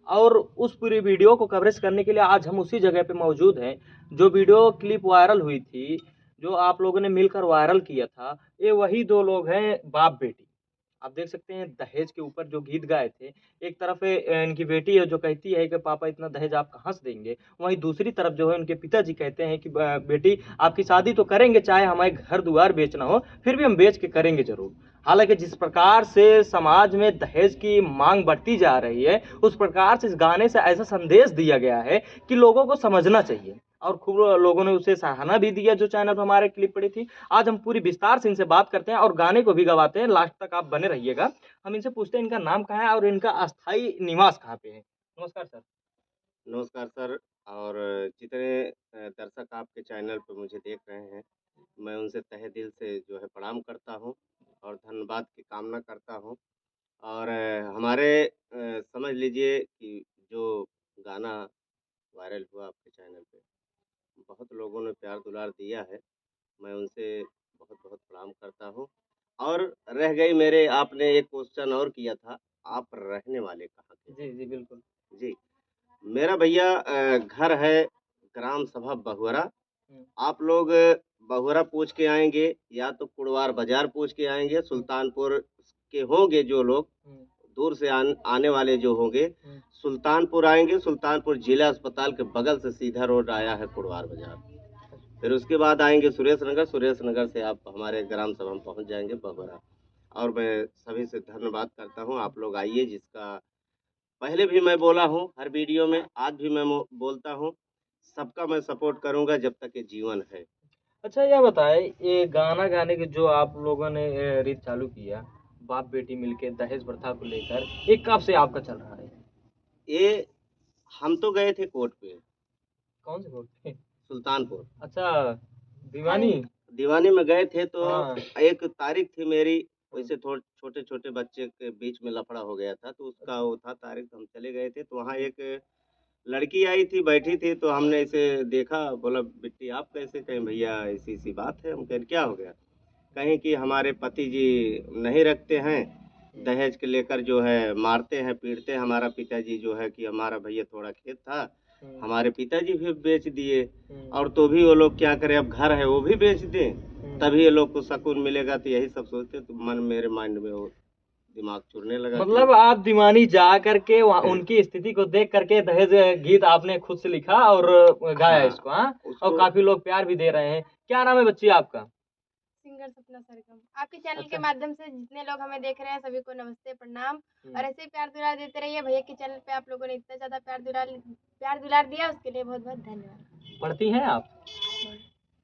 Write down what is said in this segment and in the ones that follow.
और उस पूरी वीडियो को कवरेज करने के लिए आज हम उसी जगह पे मौजूद हैं। जो वीडियो क्लिप वायरल हुई थी, जो आप लोगों ने मिलकर वायरल किया था, ये वही 2 लोग हैं बाप-बेटी। आप देख सकते हैं दहेज के ऊपर जो गीत गाए थे, एक तरफ इनकी बेटी है जो कहती है कि पापा इतना दहेज आप कहाँ से देंगे? वहीं दूसरी तरफ जो है उनके पिताजी कहते हैं कि बेटी आपकी शादी तो करेंगे चाहे हमें घर-द्वार बेचना हो, फिर भी हम बेच के करेंगे ज़रूर। हालाँकि जिस प्रकार से समाज में दहेज की माँग बढ़ती जा रही है, उस प्रकार से इस गाने से ऐसा संदेश दिया गया है कि लोगों को समझना चाहिए और खूब लोगों ने उसे सराहना भी दिया जो चैनल पे हमारे क्लिप पड़ी थी। आज हम पूरी विस्तार से इनसे बात करते हैं और गाने को भी गवाते हैं, लास्ट तक आप बने रहिएगा। हम इनसे पूछते हैं इनका नाम कहाँ है और इनका अस्थायी निवास कहाँ पे है? नमस्कार सर। नमस्कार सर। और जितने दर्शक आपके चैनल पे मुझे देख रहे हैं, मैं उनसे तहे दिल से जो है प्रणाम करता हूँ और धन्यवाद की कामना करता हूँ। और हमारे समझ लीजिए कि जो गाना वायरल हुआ आपके चैनल पे, बहुत लोगों ने प्यार दुलार दिया है। मैं उनसे बहुत-बहुत प्रणाम करता हूँ। और रह गई मेरे आपने एक क्वेश्चन और किया था, आप रहने वाले कहाँ के जी, हैं? जी, बिल्कुल। जी। मेरा भैया घर है ग्राम सभा बहुअरा। हुँ, आप लोग बहुअरा पूछ के आएँगे या तो कुड़वार बाज़ार पूछ के आएँगे, हुँ, सुल्तानपुर के होंगे जो लोग, हुँ, दूर से आने वाले जो होंगे, हुँ। सुल्तानपुर आएँगे, सुल्तानपुर जिला अस्पताल के बगल से सीधा रोड आया है कुड़वार बाज़ार। फिर उसके बाद आएँगे सुरेश नगर से आप हमारे ग्राम सभा में पहुँच जाएँगे बहुअरा। और मैं सभी से धन्यवाद करता हूँ, आप लोग आइए जिसका पहले भी मैं बोला हूँ हर वीडियो में, आज भी मैं बोलता हूँ, सबका मैं सपोर्ट करूँगा जब तक ये जीवन है। अच्छा ये बताएँ, ये गाना गाने की जो आप लोगों ने रीत चालू किया, बाप-बेटी मिलके दहेज प्रथा को लेकर, ये कब से आपका चल रहा है? ये हम तो गए थे कोर्ट पे, कौन से कोर्ट पे? सुल्तानपुर। अच्छा, दीवानी? दीवानी में गए थे तो हाँ। एक तारीख थी मेरी, हुँ, वैसे थोड़े छोटे-छोटे बच्चे के बीच में लफड़ा हो गया था, तो उसका अच्छा। वो था तारीख, तो हम चले गए थे, तो वहाँ हुँ, एक लड़की आई थी, बैठी थी, तो हमने ऐसे देखा, बोला, "बेटी आप कैसे?" कहें, "भैया ऐसी-ऐसी बात है।" हम कहे, "क्या हो गया?" कहें कि हमारे पति जी नहीं रखते हैं, हुँ, दहेज के लेकर जो है मारते हैं, पीटते हैं। हमारा पिताजी जो है कि हमारा भैया थोड़ा खेत था, हुँ, हमारे पिताजी भी बेच दिए हुँ, और तो भी वो लोग क्या करें, अब घर है वो भी बेच दें, हुँ। तभी ये लोग को सुकून मिलेगा, तो यही सब सोचते, तो मन मेरे माइंड में वो दिमाग चुरने लगा कि मतलब आप दीवानी जा करके वहाँ उनकी स्थिति को देख करके दहेज गीत आपने खुद से लिखा और गाया हाँ, इसको, हाँ? और उसको काफ़ी लोग प्यार भी दे रहे हैं। क्या नाम है बच्ची आपका? सिंगर सपना सरगम। आपके चैनल के अच्छा। माध्यम से जितने लोग हमें देख रहे हैं सभी को नमस्ते, प्रणाम और हुँ। ऐसे ही प्यार दुलार देते रहिए। भैया के चैनल पे आप लोगों ने इतना ज़्यादा प्यार दुलार दिया उसके लिए बहुत-बहुत धन्यवाद। पढ़ती हैं आप? नहीं,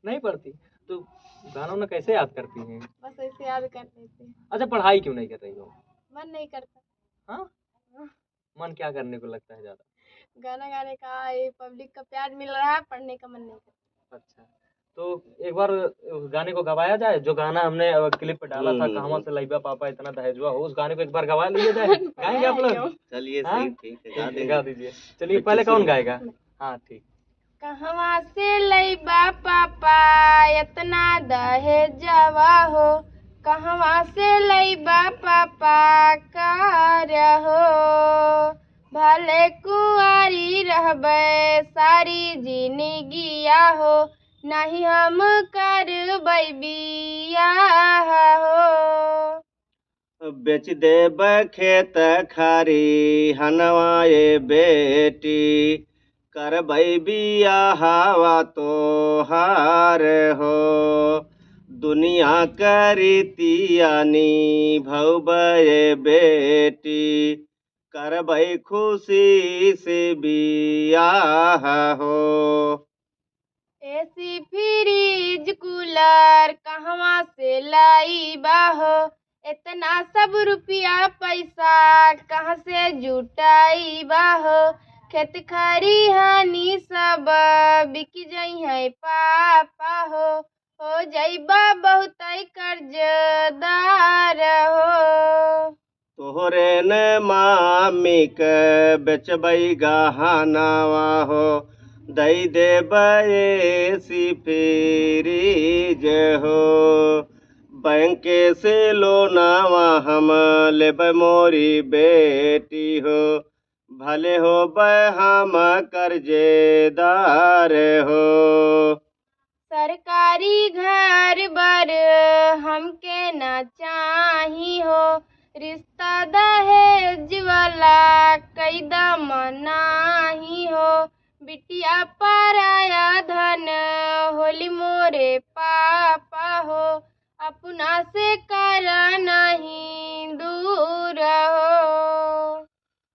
नहीं पढ़ती? तो गाना-वाना कैसे याद करती हैं? बस ऐसे याद कर लेते हैं। अच्छा पढ़ाई क्यों नहीं कर रही हो? मन नहीं करता। हाँ? हाँ, मन क्या करने को लगता है ज़्यादा? गाना गाने का, ये पब्लिक का प्यार मिल रहा है, पढ़ने का मन नहीं करता। अच्छा। तो एक बार उस गाने को गवाया जाए, जो गाना हमने क्लिप पे डाला था, कहवा हुँ। से लइबा पापा इतना दहेजुआ हो, उस गाने को एक बार गवा लिया जाए? गाएँगे आप बनाएँगे लोग? हम। चलिए हाँ? सही, ठीक है, गा ठीक है, देंगे। गा दीजिए। चलिए बच्चे पहले कौन शुरू गाएगा? हाँ, ठीक। कहवा से लइबा पापा एतना दहेजवा हो, कहवा से लइबा पापा कार हो, भले कुंवारी रहबै सारी जिनगिया हो, नहीं हम करबै बियाह हो। बेच देब खेत खारी हनवा ये बेटी, करबै बियाहवा तोहार हो, दुनिया करीतियानी भौबै बेटी, करबै खुशी से बियाह हो। एसी फ्रिज कूलर कहवा से लाइबा हो, इतना सब रुपया पैसा कहाँ से जुटाइबा हो, खेत खरिहानी सब बिक जाइ है पापा हो जाइबा बहुत कर्जदार हो। तोहरे न मामी के बेचबै गहनावा हो, दई देबै सी फ्रीज हो, बैंक से लोनावा हम लेबै मोरी बेटी हो, भले हो हम कर्जेदार हो। सरकारी घर बर हमके न चाही हो, रिश्ता दहेज वाला कैदम नाही हो। बिटिया पराया धन होली मोरे पापा हो, अपना से करा नहीं दूर हो।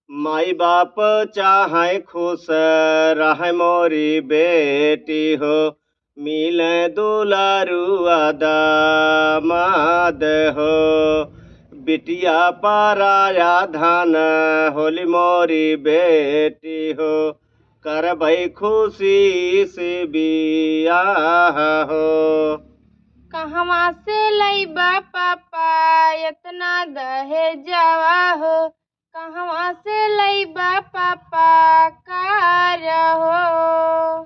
माई बाप चाहे खुश रहे मोरी बेटी हो, मिले दुलारुआ दामाद हो। बिटिया पराया धन होली मोरी बेटी हो, कर भाई खुशी से बियाह हो। कहवा से लईबा पापा इतना दहेजवा हो, कहवा से लईबा पापा कार हो।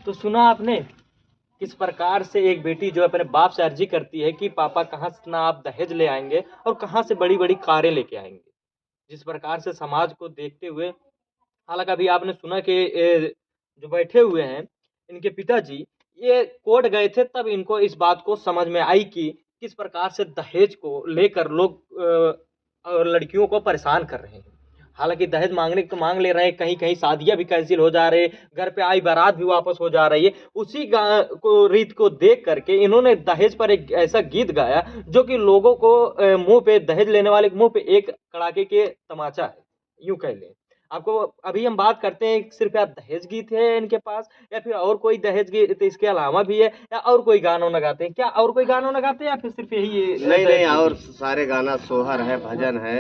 तो सुना आपने किस प्रकार से एक बेटी जो अपने बाप से अर्जी करती है कि पापा कहाँ से इतना आप दहेज ले आएंगे और कहाँ से बड़ी बड़ी कारें लेके आएंगे। जिस प्रकार से समाज को देखते हुए, हालांकि अभी आपने सुना कि जो बैठे हुए हैं इनके पिताजी ये कोर्ट गए थे, तब इनको इस बात को समझ में आई कि किस प्रकार से दहेज को लेकर लोग लड़कियों को परेशान कर रहे हैं। हालांकि दहेज मांगने तो मांग ले रहे हैं, कहीं कहीं शादियां भी कैंसिल हो जा रही है, घर पे आई बारात भी वापस हो जा रही है। उसी को रीत को देख करके इन्होंने दहेज पर एक ऐसा गीत गाया जो कि लोगों को मुंह पे, दहेज लेने वाले के मुंह पे एक कड़ाके के तमाचा है, यूं कह लें। आपको अभी हम बात करते हैं सिर्फ या दहेज गीत है इनके पास या फिर और कोई दहेज गीत इसके अलावा भी है, या और कोई गाना वाना गाते हैं क्या, और कोई गाना वाना गाते हैं या फिर सिर्फ यही नहीं नहीं, और सारे गाना सोहर है, भजन है।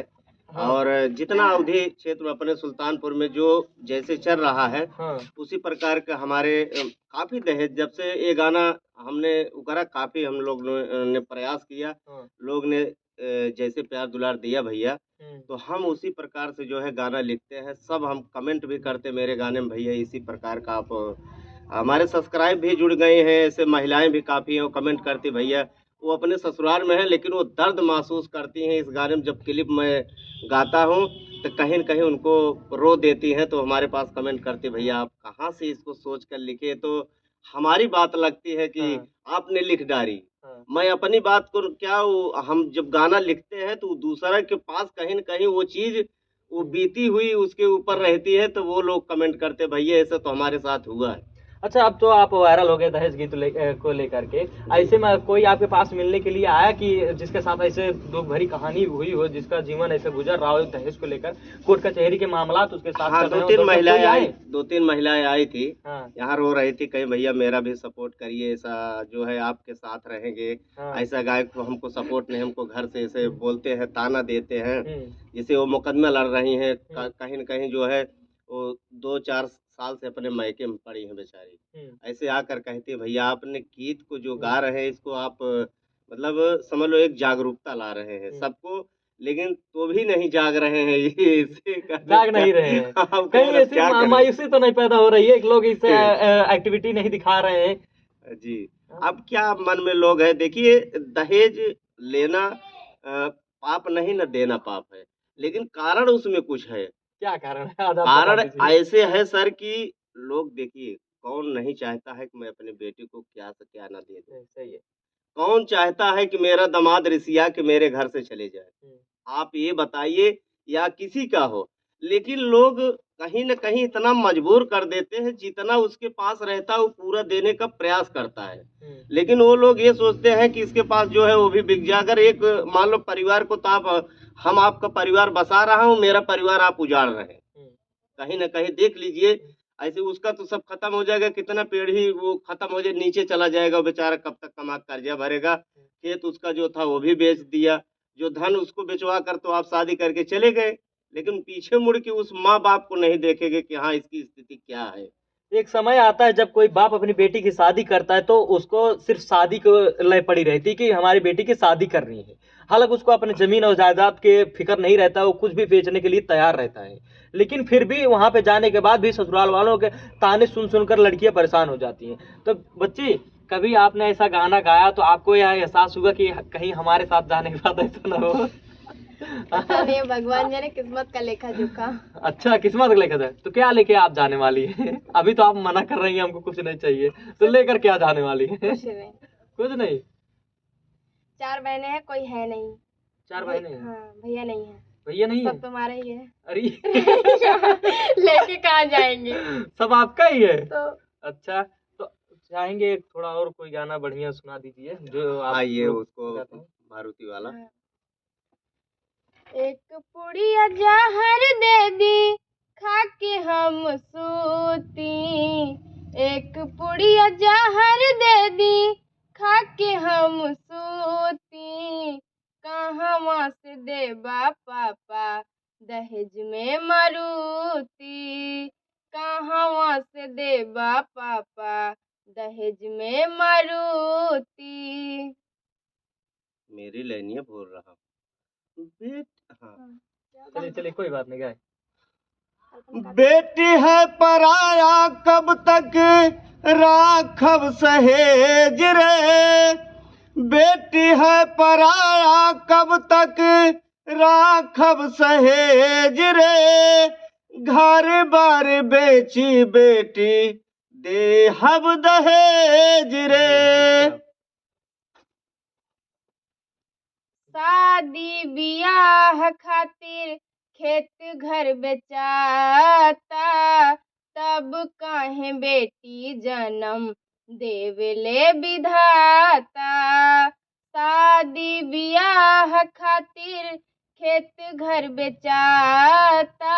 हाँ। और जितना अवधि क्षेत्र में अपने सुल्तानपुर में जो जैसे चल रहा है, हाँ। उसी प्रकार का हमारे काफी दहेज, जब से ये गाना हमने करा, काफी हम लोग ने प्रयास किया। हाँ। लोग ने जैसे प्यार दुलार दिया भैया, हम्म। तो हम उसी प्रकार से जो है गाना लिखते हैं। सब हम कमेंट भी करते मेरे गाने में, भैया इसी प्रकार का आप। हमारे सब्सक्राइब भी जुड़ गए हैं, ऐसे महिलाएं भी काफ़ी हैं, वो कमेंट करती भैया वो अपने ससुराल में है लेकिन वो दर्द महसूस करती हैं इस गाने में। जब क्लिप मैं गाता हूँ तो कहीं न कहीं उनको रो देती हैं, तो हमारे पास कमेंट करती भैया आप कहाँ से इसको सोच कर लिखे। तो हमारी बात लगती है कि हाँ। आपने लिख डाली। हाँ। मैं अपनी बात को क्या, हम जब गाना लिखते हैं तो दूसरा के पास कहीं न कहीं वो चीज़ वो बीती हुई उसके ऊपर रहती है, तो वो लोग कमेंट करते भैया ऐसा तो हमारे साथ हुआ है। अच्छा, अब तो आप वायरल हो गए दहेज गीत को लेकर के, ऐसे में कोई आपके पास मिलने के लिए आया कि जिसके साथ ऐसे दुख भरी कहानी हुई हो, जिसका जीवन ऐसे गुजर रहा हो दहेज को लेकर, कोर्ट कचहरी के मामला तो उसके साथ हाँ, चल रहे हो, दो तीन महिलाएं आई थी। हाँ। यहाँ रो रही थी, कहीं भैया मेरा भी सपोर्ट करिए, ऐसा जो है आपके साथ रहेंगे। हाँ। ऐसा गायक को हमको सपोर्ट नहीं, हमको घर से ऐसे बोलते हैं, ताना देते हैं, हम्म। जैसे वो मुकदमा लड़ रही हैं, कहीं न कहीं जो है वो 2-4 साल से अपने मायके में पड़ी हैं बेचारी। ऐसे आकर कहती है भैया आपने गीत को जो गा रहे हैं इसको आप मतलब समझ लो एक जागरूकता ला रहे हैं सबको, लेकिन तो भी नहीं जाग रहे हैं ये इसे जाग नहीं रहे हैं। कहीं ऐसी मायूसी तो नहीं पैदा हो रही है कि लोग इस एक्टिविटी नहीं दिखा रहे हैं जी। अब क्या मन में लोग है, देखिए दहेज लेना पाप नहीं, न देना पाप है, लेकिन कारण उसमें कुछ है। क्या कारण है? कारण ऐसे है सर कि लोग, देखिए कौन नहीं चाहता है कि मैं अपनी बेटी को क्या से क्या ना दे दूं। सही है। कौन चाहता है कि मेरा दामाद रिसिया के मेरे घर से चले जाए, आप ये बताइए, या किसी का हो। लेकिन लोग कहीं न कहीं इतना मजबूर कर देते हैं, जितना उसके पास रहता है वो पूरा देने का प्रयास करता है, लेकिन वो लोग ये सोचते हैं कि इसके पास जो है वो भी बिक जाए। अगर एक मान लो परिवार को, तो आप हम आपका परिवार बसा रहा हूँ, मेरा परिवार आप उजाड़ रहे हैं, कहीं न कहीं देख लीजिए। ऐसे उसका तो सब खत्म हो जाएगा, कितना पेड़ ही वो खत्म हो जाए, नीचे चला जाएगा, बेचारा कब तक कमा कर्जा भरेगा। खेत उसका जो था वो भी बेच दिया, जो धन उसको बेचवा कर तो आप शादी करके चले गए, लेकिन पीछे मुड़ के उस माँ बाप को नहीं देखेंगे कि हाँ इसकी स्थिति क्या है। एक समय आता है जब कोई बाप अपनी बेटी की शादी करता है तो उसको सिर्फ शादी को लय पड़ी रहती है कि हमारी बेटी की शादी करनी है। हालांकि उसको अपने जमीन और जायदाद के फिक्र नहीं रहता, वो कुछ भी बेचने के लिए तैयार रहता है, लेकिन फिर भी वहां पे जाने के बाद भी ससुराल वालों के ताने सुन सुनकर लड़कियां परेशान हो जाती हैं। तो बच्ची, कभी आपने ऐसा गाना गाया तो आपको यह एहसास हुआ कि कहीं हमारे साथ जाने के बाद ऐसा ना हो? पता नहीं, भगवान जाने किस्मत का लेखा जोखा। अच्छा, किस्मत का लेकर है तो क्या लेके आप जाने वाली है? अभी तो आप मना कर रही हैं हमको कुछ नहीं चाहिए, तो लेकर क्या जाने वाली है? कुछ नहीं। कुछ नहीं। 4 बहनें हैं, कोई है नहीं। 4 बहनें हैं? हाँ, भैया नहीं है। भैया नहीं है? सब तुम्हारे ही है। अरे लेके कहाँ जाएंगे? सब आपका ही है? तो अच्छा, तो चाहेंगे एक थोड़ा और कोई गाना बढ़िया सुना दीजिए जो आप आइए लोग उसको गाते हैं। मारुति वाला। एक पुड़िया जहर दे दी, खा के हम सूती। एक पुड़िया जहर दे दी, खा के हम सूती। कहवा से देबा पापा दहेज में मारुति। कहवा से देबा पापा दहेज में मारुति। मेरी लाइनियाँ बोल रहा हूँ। हाँ। चलिए चलिए, कोई बात नहीं, गाए। बेटी है पराया कब तक राखब सहेज रे। बेटी है पराया कब तक राखब सहेज रे। घर बार बेची बेटी देहब दहेज रे। शादी बियाह खातिर खेत घर बेचाता, तब काहे बेटी जन्म देवेले विधाता। शादी बियाह खातिर खेत घर बेचाता,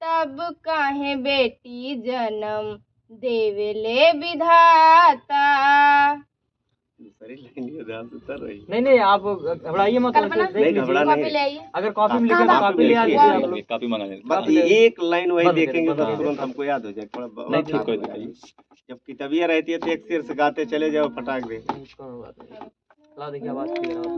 तब काहे बेटी जन्म देवेले विधाता। दूसरी लाइन ध्यान से उतर रही। नहीं नहीं, आप घबराइए मत, कल्पना, देख लीजिए। घबरा कॉपी नहीं। ले आइए। अगर कॉपी में लिखे कहाँ तो बात? कॉपी ले आ लीजिए आप लोग। काफी मंगाने बस एक लाइन वही बंद करें, देखेंगे बंद तो करें। तुरंत हमको याद हो जाए। थोड़ा नहीं ठीक कोई दिखाइए। जब किताबियाँ रहती है तो एक सिर से गाते चले जाओ फटाक दे। कोई बात नहीं। ला देखिए, आवाज क्लियर आता है।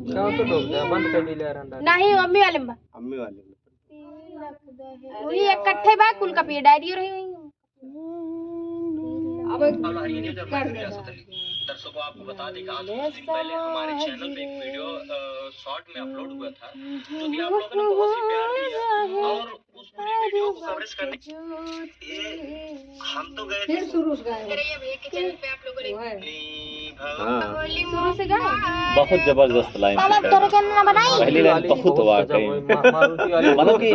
क्या तो लोग बंद कर दिले रंडा। नहीं, अम्मी वाले में बा। अम्मी वाले में। वही इकट्ठे बा, कुल का पे डायरी रही हुई। अब दर्शकों आपको बता दें कि आज कुछ दिन पहले हमारे चैनल पे एक वीडियो शॉर्ट में अपलोड हुआ था, जो कि आप लोगों ने बहुत ही प्यार दिया, और उस पूरी वीडियो को कवरेज करने हम तो गए थे शुरू से गाए। बहुत जबरदस्त लाइन चैनल पहली लाइन बहुत वाकई मारुति वाली मतलब कि